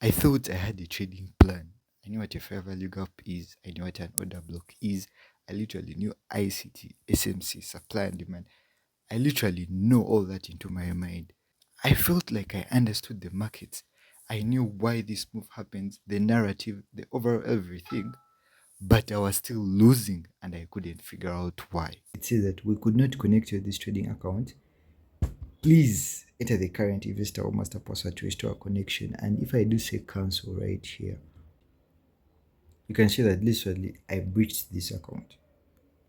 I thought I had a trading plan. I knew what a fair value gap is. I knew what an order block is. I literally knew ICT, SMC, supply and demand. I literally know all that into my mind. I felt like I understood the markets. I knew why this move happens, the narrative, the overall everything, but I was still losing and I couldn't figure out why. It says that we could not connect to this trading account. Please enter the current investor or master password to restore a connection. And if I do say cancel right here, you can see that literally I breached this account.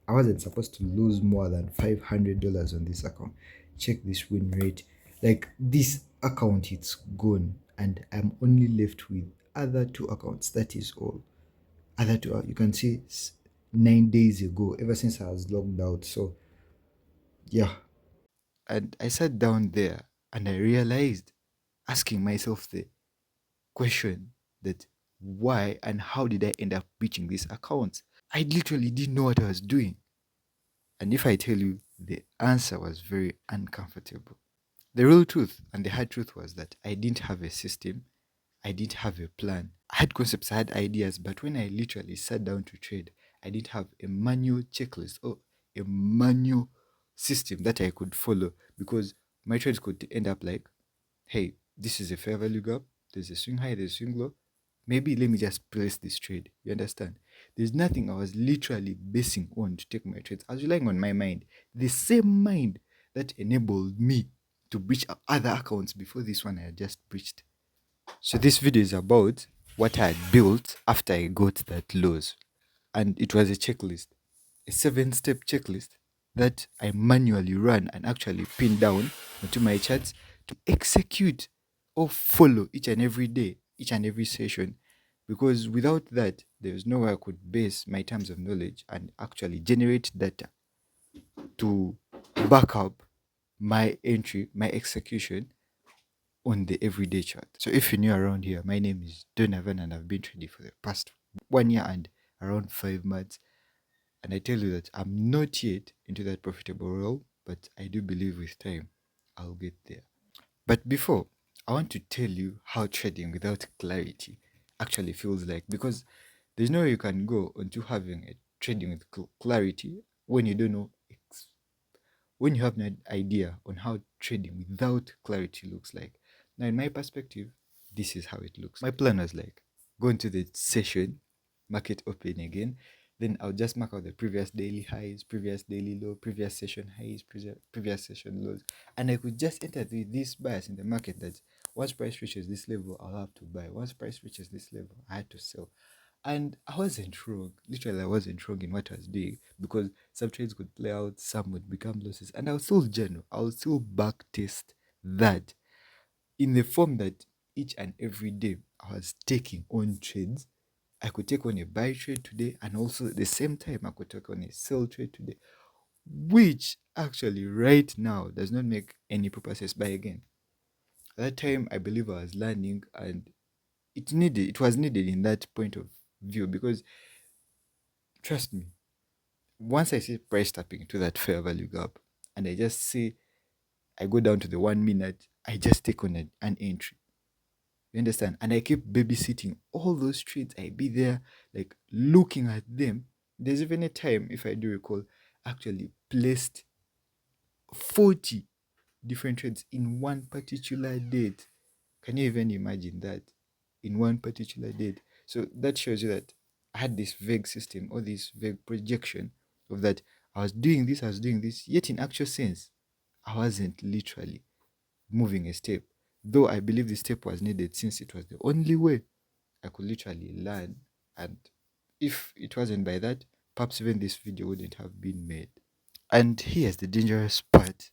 I wasn't supposed to lose more than $500 on this account. Check this win rate. Like this account, it's gone, and I'm only left with other two accounts. That is all. Other two, you can see 9 days ago, ever since I was logged out. So, yeah. And I sat down there and I realized, asking myself the question that why and how did I end up breaching this account? I literally didn't know what I was doing. And if I tell you, the answer was very uncomfortable. The real truth and the hard truth was that I didn't have a system, I didn't have a plan. I had concepts, I had ideas, but when I literally sat down to trade, I didn't have a manual checklist or a manual system that I could follow because my trades could end up like, hey, this is a fair value gap, there's a swing high, there's a swing low. Maybe let me just place this trade. You understand? There's nothing I was literally basing on to take my trades. I was relying on my mind. The same mind that enabled me to breach other accounts before this one I had just breached. So this video is about what I had built after I got that loss. And it was a checklist, a 7-step checklist that I manually ran and actually pinned down onto my charts to execute or follow each and every day, each and every session. Because without that, there's no way I could base my terms of knowledge and actually generate data to back up my entry, my execution on the everyday chart. So if you're new around here, my name is Donovan and I've been trading for the past 1 year and around 5 months. And I tell you that I'm not yet into that profitable role, but I do believe with time I'll get there. But before, I want to tell you how trading without clarity actually feels like because there's no way you can go onto having a trading with clarity when you don't know when you have no idea on how trading without clarity looks like. Now, in my perspective, this is how it looks. My plan was like go into the session, market open again, then I'll just mark out the previous daily highs, previous daily low, previous session highs, previous session lows, and I could just enter this bias in the market that once price reaches this level, I'll have to buy. Once price reaches this level, I had to sell. And I wasn't wrong. Literally, I wasn't wrong in what I was doing because some trades could play out, some would become losses, and I'll still journal. I'll still back test that in the form that each and every day I was taking on trades. I could take on a buy trade today, and also at the same time, I could take on a sell trade today, which actually right now does not make any proper sense. But again, at that time, I believe I was learning, and it was needed in that point of view because trust me, once I see price tapping to that fair value gap, and I just say I go down to the 1 minute, I just take on an entry. You understand? And I keep babysitting all those trades. I be there, like looking at them. There's even a time, if I do recall, actually placed 40 different trades in one particular date. Can you even imagine that? In one particular date. So that shows you that I had this vague system or this vague projection of that I was doing this, yet in actual sense, I wasn't literally moving a step. Though I believe the step was needed since it was the only way I could literally learn. And if it wasn't by that, perhaps even this video wouldn't have been made. And here's the dangerous part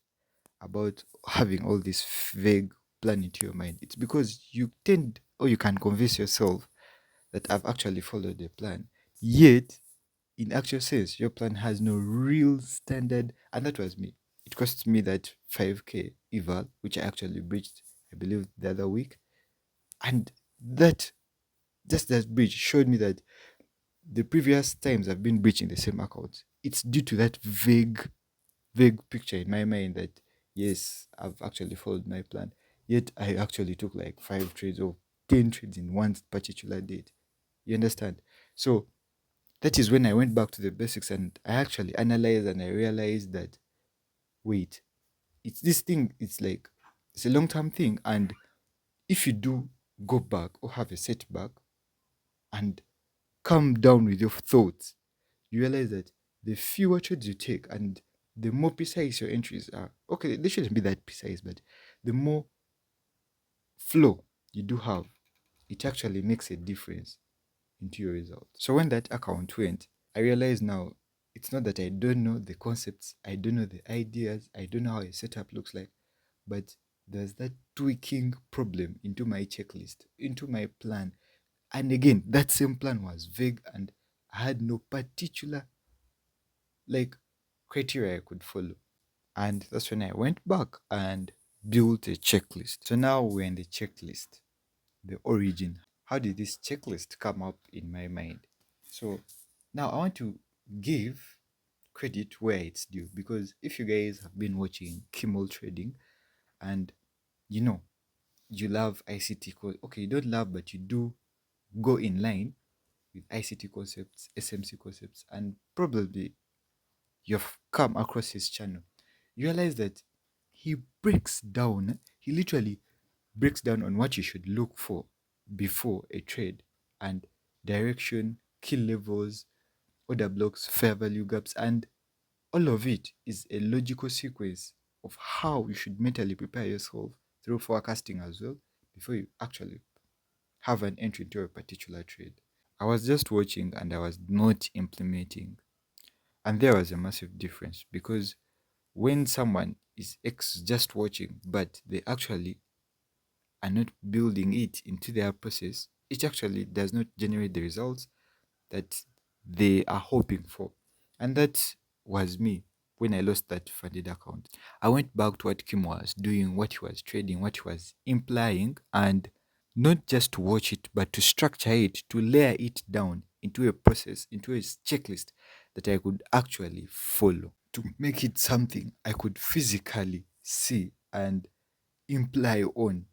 about having all this vague plan into your mind. It's because you tend or you can convince yourself that I've actually followed the plan. Yet, in actual sense, your plan has no real standard, and that was me. It cost me that 5k eval, which I actually breached, I believe, the other week. And that just that breach showed me that the previous times I've been breaching the same account, it's due to that vague picture in my mind that yes, I've actually followed my plan. Yet I actually took like 5 trades or 10 trades in one particular date. You understand? So that is when I went back to the basics and I actually analyzed and I realized that wait, it's this thing, it's like it's a long term thing. And if you do go back or have a setback and calm down with your thoughts, you realize that the fewer trades you take and the more precise your entries are. Okay, they shouldn't be that precise, but the more flow you do have, it actually makes a difference into your result. So when that account went, I realized now it's not that I don't know the concepts, I don't know the ideas, I don't know how a setup looks like, but there's that tweaking problem into my checklist, into my plan. And again, that same plan was vague and I had no particular like criteria I could follow. And that's when I went back and built a checklist. So now we're in the checklist, the origin. How did this checklist come up in my mind? So now I want to give credit where it's due, because if you guys have been watching Kimmel Trading and you know you love ICT, okay, you don't love, but you do go in line with ICT concepts, SMC concepts, and probably you've come across his channel, you realize that he literally breaks down on what you should look for before a trade and direction, key levels, order blocks, fair value gaps, and all of it is a logical sequence of how you should mentally prepare yourself through forecasting as well before you actually have an entry into a particular trade. I was just watching and I was not implementing. And there was a massive difference, because when someone is just watching, but they actually are not building it into their process, it actually does not generate the results that they are hoping for. And that was me when I lost that funded account. I went back to what Kim was doing, what he was trading, what he was implying, and not just to watch it, but to structure it, to layer it down into a process, into a checklist that I could actually follow, to make it something I could physically see and imply on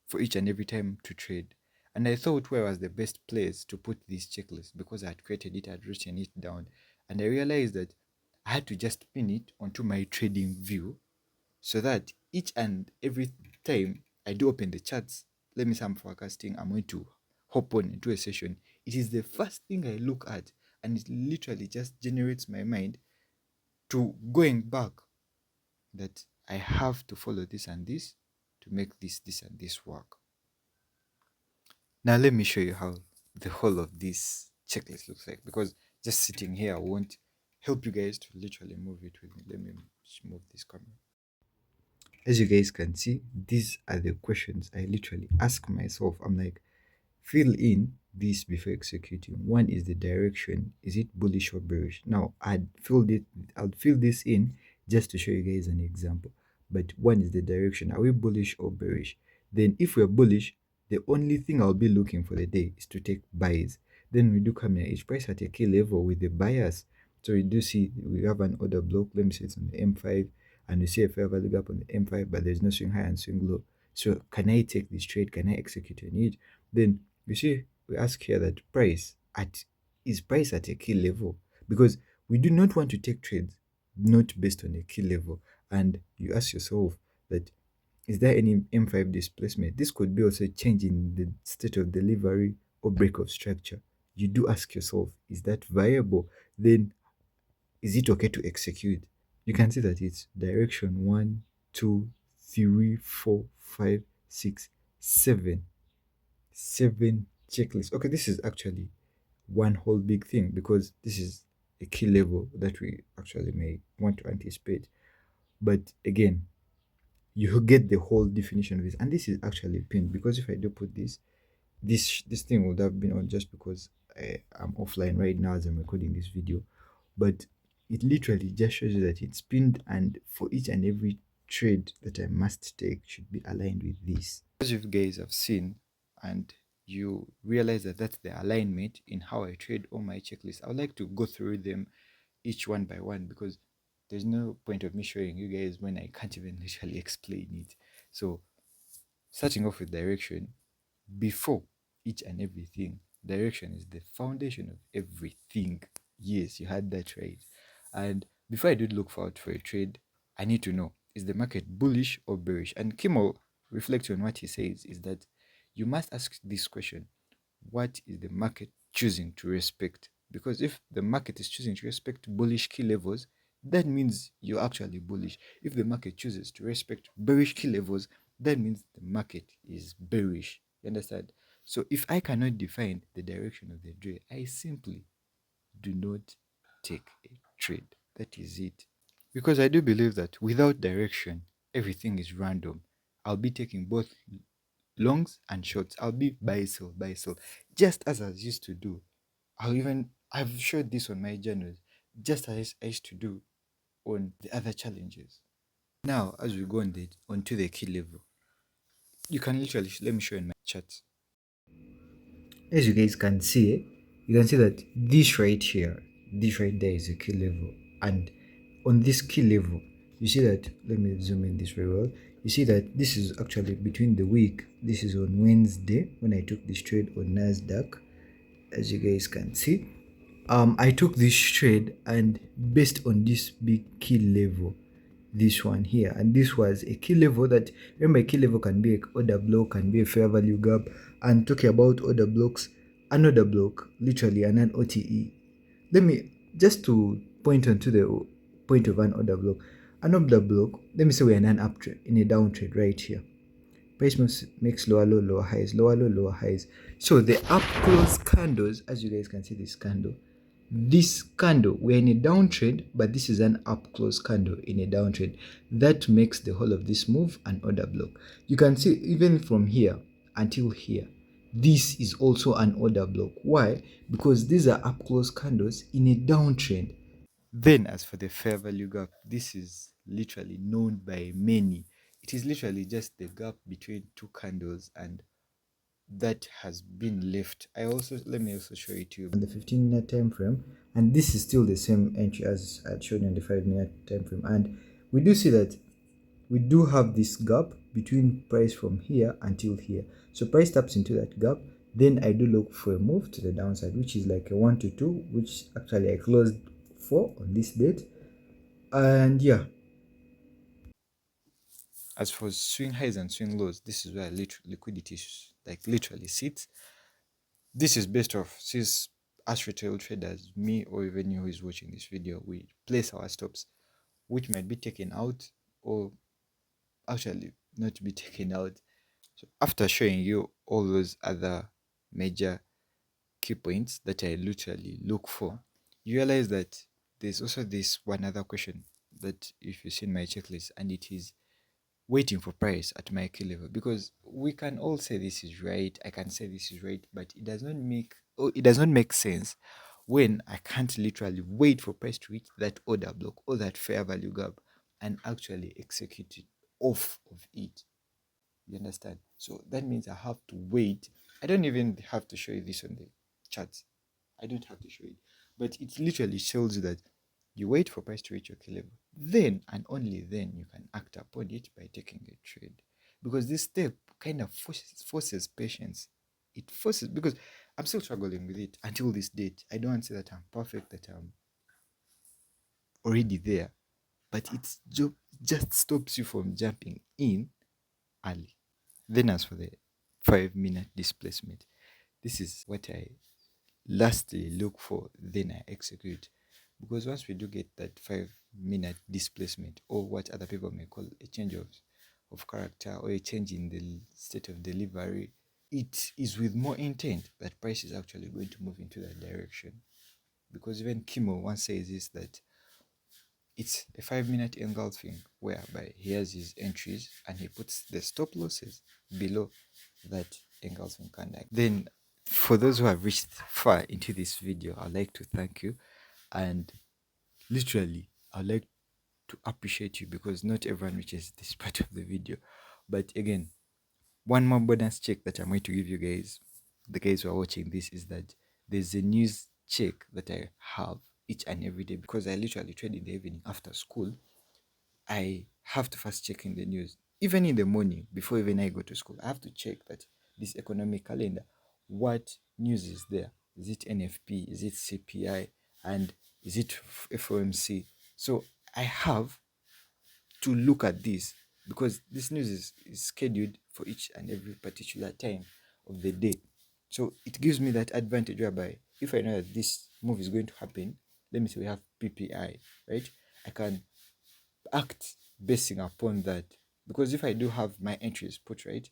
for each and every time to trade. And I thought where was the best place to put this checklist, because I had created it, I had written it down, and I realized that I had to just pin it onto my trading view so that each and every time I do open the charts, let me say I'm forecasting, I'm going to hop on into a session. It is the first thing I look at, and it literally just generates my mind to going back that I have to follow this and this to make this and this work. Now let me show you how the whole of this checklist looks like, because just sitting here won't help you guys to literally move it with me. Let me move this camera. As you guys can see, these are the questions I literally ask myself. I'm like, fill in this before executing. One is the direction. Is it bullish or bearish? Now I'll fill this in just to show you guys an example. But one is the direction. Are we bullish or bearish? Then if we're bullish, the only thing I'll be looking for the day is to take buys. Then we do come here, each price at a key level with the bias. So we do see we have an order block. Let me say it's on the M5, and we see a fair value gap on the M5, but there's no swing high and swing low. So can I take this trade? Can I execute on it? Then you see, we ask here that is price at a key level, because we do not want to take trades not based on a key level. And you ask yourself that is there any M5 displacement? This could be also changing the state of delivery or break of structure. You do ask yourself, is that viable? Then is it okay to execute? You can see that it's direction 1, 2, 3, 4, 5, 6, 7 checklists. Okay, this is actually one whole big thing, because this is a key level that we actually may want to anticipate. But again, you get the whole definition of this, and this is actually pinned, because if I do put this thing would have been on just because I'm offline right now as I'm recording this video. But it literally just shows you that it's pinned, and for each and every trade that I must take should be aligned with this. As you guys have seen, and you realize that that's the alignment in how I trade all my checklists, I would like to go through them each one by one, because there's no point of me showing you guys when I can't even literally explain it. So starting off with direction, before each and everything, direction is the foundation of everything. Yes, you had that right. And before I do look forward for a trade, I need to know, is the market bullish or bearish? And Kimmel, reflecting on what he says, is that you must ask this question: what is the market choosing to respect? Because if the market is choosing to respect bullish key levels, that means you're actually bullish. If the market chooses to respect bearish key levels, that means the market is bearish. You understand? So if I cannot define the direction of the trade, I simply do not take a trade. That is it. Because I do believe that without direction, everything is random. I'll be taking both longs and shorts. I'll be buy, sell, just as I used to do. I've showed this on my journals, just as I used to do on the other challenges. Now, as we go onto the key level, you can literally let me show in my chat. As you guys can see, you can see that this right here, this right there is a key level, and on this key level, you see that, let me zoom in this very well. You see that this is actually between the week. This is on Wednesday when I took this trade on Nasdaq. As you guys can see, I took this trade, and based on this big key level, this one here, and this was a key level that, remember, a key level can be a order block, can be a fair value gap. And talking about order blocks, an order block literally and an OTE, let me just to point onto the point of an order block, let me say we're in an uptrend, in a downtrend right here. Price makes lower low, lower highs, lower low, lower highs. So the up close candles, as you guys can see, this candle, we're in a downtrend, but this is an up close candle in a downtrend. That makes the whole of this move an order block. You can see even from here until here, this is also an order block. Why? Because these are up close candles in a downtrend. Then, as for the fair value gap, this is literally known by many. It is literally just the gap between two candles, and that has been left. Let me also show it to you on the 15-minute time frame, and this is still the same entry as I showed you on the 5-minute time frame. And we do see that we do have this gap between price from here until here. So price taps into that gap, then I do look for a move to the downside, which is like a 1 to 2, which actually I closed for on this date. And yeah, as for swing highs and swing lows, this is where liquidity like literally sits. This is based off, since as retail traders, me or even you who is watching this video, we place our stops, which might be taken out or actually not be taken out. So after showing you all those other major key points that I literally look for, you realize that there's also this one other question that if you see in my checklist, and it is waiting for price at my key level. Because we can all say this is right, I can say this is right, but it does not make sense when I can't literally wait for price to reach that order block or that fair value gap and actually execute it off of it. You understand? So that means I have to wait. I don't even have to show you this on the chart. I don't have to show it. But it literally shows you that you wait for price to reach your key level. Then and only then you can act upon it by taking a trade. Because this step kind of forces patience. It forces, because I'm still struggling with it until this date. I don't want to say that I'm perfect, that I'm already there. But it just stops you from jumping in early. Then as for the 5-minute displacement, this is what I lastly look for, then I execute. Because once we do get that 5-minute displacement, or what other people may call a change of character or a change in the state of delivery, it is with more intent that price is actually going to move into that direction. Because even Kimo once says this, that it's a 5-minute engulfing, whereby he has his entries and he puts the stop losses below that engulfing candle. Then, for those who have reached far into this video, I'd like to thank you, and literally, I'd like to appreciate you, because not everyone reaches this part of the video. But again, one more bonus check that I'm going to give you guys, the guys who are watching this, is that there's a news check that I have each and every day, because I literally trade in the evening after school. I have to first check in the news, even in the morning before even I go to school. I have to check that this economic calendar, what news is there? Is it NFP? Is it CPI? And is it FOMC? So I have to look at this because this news is scheduled for each and every particular time of the day. So it gives me that advantage whereby if I know that this move is going to happen, let me say we have PPI, right? I can act basing upon that. Because if I do have my entries put right,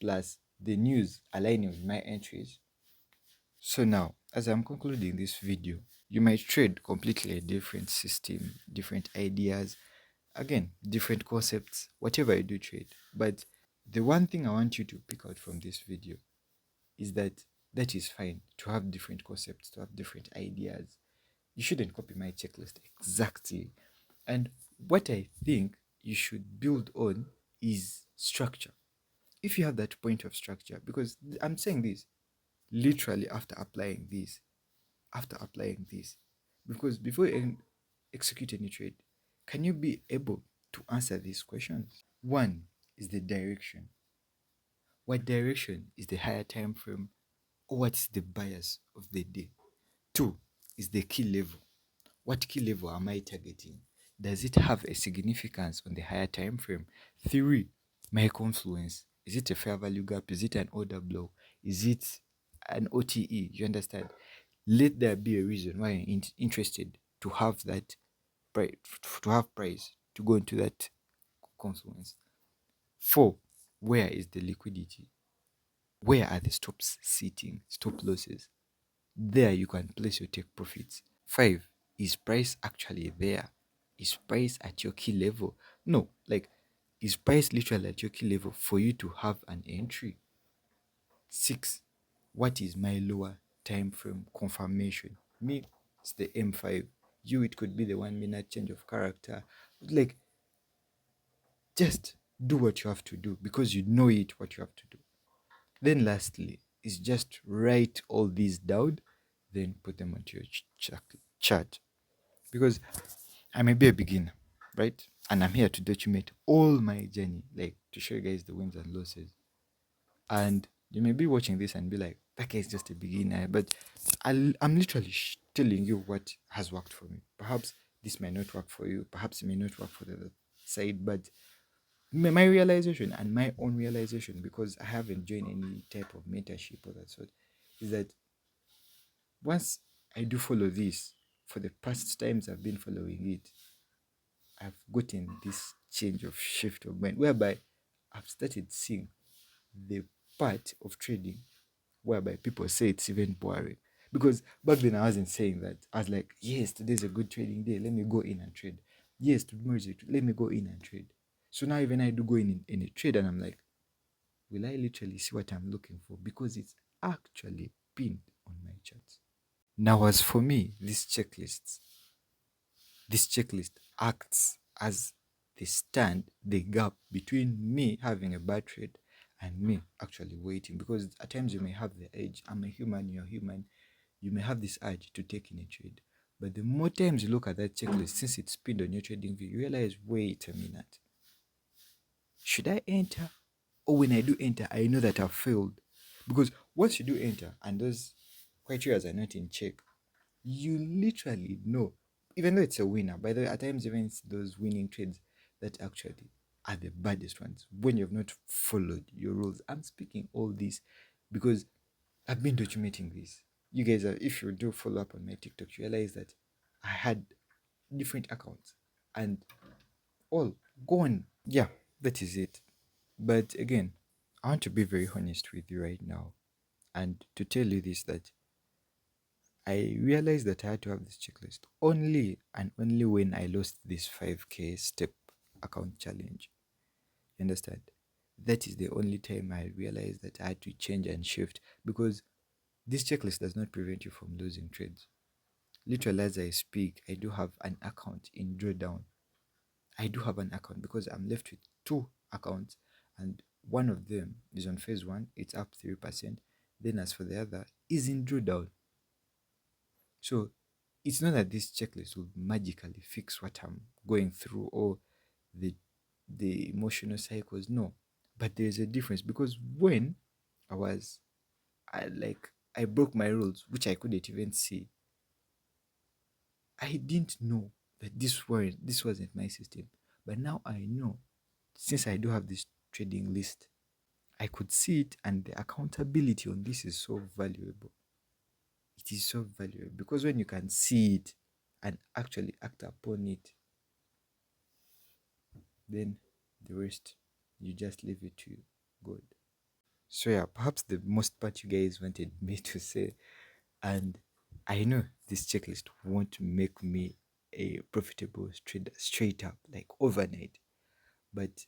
plus the news aligning with my entries. So now, as I'm concluding this video, you might trade completely a different system, different ideas, again, different concepts, whatever you do trade. But the one thing I want you to pick out from this video is that is fine to have different concepts, to have different ideas. You shouldn't copy my checklist exactly. And what I think you should build on is structure. If you have that point of structure, because I'm saying this literally after applying this, because before you execute any trade, can you be able to answer these questions? One is the direction. What direction is the higher time frame, or what is the bias of the day? Two is the key level. What key level am I targeting? Does it have a significance on the higher time frame? Three, my confluence. Is it a fair value gap? Is it an order blow? Is it an OTE? You understand? Let there be a reason why I'm interested to have that price, to have price to go into that confluence. Four, where is the liquidity? Where are the stops sitting? Stop losses. There you can place your take profits. Five, is price actually there? Is price at your key level? No, like, is price literally at your key level for you to have an entry? Six, what is my lower time frame confirmation? Me, it's the M5. You, it could be the 1 minute change of character. Like, just do what you have to do because you know it, what you have to do. Then lastly, is just write all these down, then put them onto your chart. Because I may be a beginner, right? And I'm here to document all my journey, like to show you guys the wins and losses. And you may be watching this and be like, that guy is just a beginner. But I'm literally telling you what has worked for me. Perhaps this may not work for you. Perhaps it may not work for the other side. But my realization and my own realization, because I haven't joined any type of mentorship or that sort, is that once I do follow this, for the past times I've been following it, I've gotten this change of shift of mind whereby I've started seeing the part of trading whereby people say it's even boring. Because back then I wasn't saying that. I was like, yes, today's a good trading day. Let me go in and trade. Yes, tomorrow's let me go in and trade. So now even I do go in a trade and I'm like, will I literally see what I'm looking for? Because it's actually pinned on my charts. Now, as for me, this checklist acts as the gap between me having a bad trade and me actually waiting. Because at times you may have the edge. I'm a human, you're human. You may have this urge to take in a trade. But the more times you look at that checklist, since it's pinned on your trading view, you realize, wait a minute. Should I enter? Or when I do enter, I know that I've failed. Because once you do enter and those criteria are not in check, you literally know, even though it's a winner, by the way, at times even it's those winning trades that actually are the baddest ones when you've not followed your rules. I'm speaking all this because I've been documenting this. You guys are, if you do follow up on my TikTok, you realize that I had different accounts and all gone. Yeah, that is it. But again, I want to be very honest with you right now and to tell you this, that I realized that I had to have this checklist only and only when I lost this 5K step account challenge. You understand? That is the only time I realized that I had to change and shift, because this checklist does not prevent you from losing trades. Literally, as I speak, I do have an account in drawdown. I do have an account because I'm left with two accounts, and one of them is on phase one, it's up 3%. Then, as for the other, is in drawdown. So it's not that this checklist will magically fix what I'm going through or the emotional cycles. No, but there's a difference, because when I broke my rules, which I couldn't even see. I didn't know that this wasn't my system. But now I know, since I do have this trading list, I could see it, and the accountability on this is so valuable. It is so valuable because when you can see it and actually act upon it, then the rest, you just leave it to God. So yeah, perhaps the most part you guys wanted me to say, and I know this checklist won't make me a profitable trader straight up, like overnight. But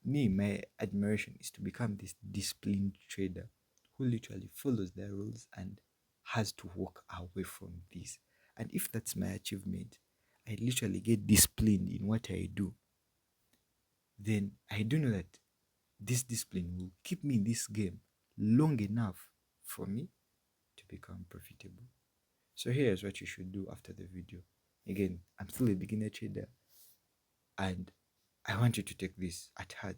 me, my admiration is to become this disciplined trader who literally follows their rules and has to walk away from this. And if that's my achievement, I literally get disciplined in what I do, then I do know that this discipline will keep me in this game long enough for me to become profitable. So here's what you should do after the video. Again, I'm still a beginner trader, and I want you to take this at heart.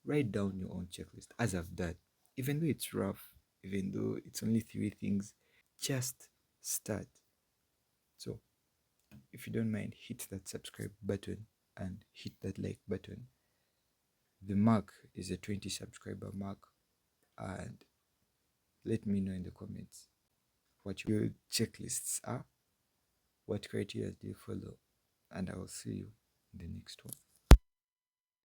Write down your own checklist as I've done. Even though it's rough, even though it's only 3 things, just start. So if you don't mind, hit that subscribe button and hit that like button. The mark is a 20 subscriber mark, and let me know in the comments what your checklists are, what criteria do you follow, and I will see you in the next one.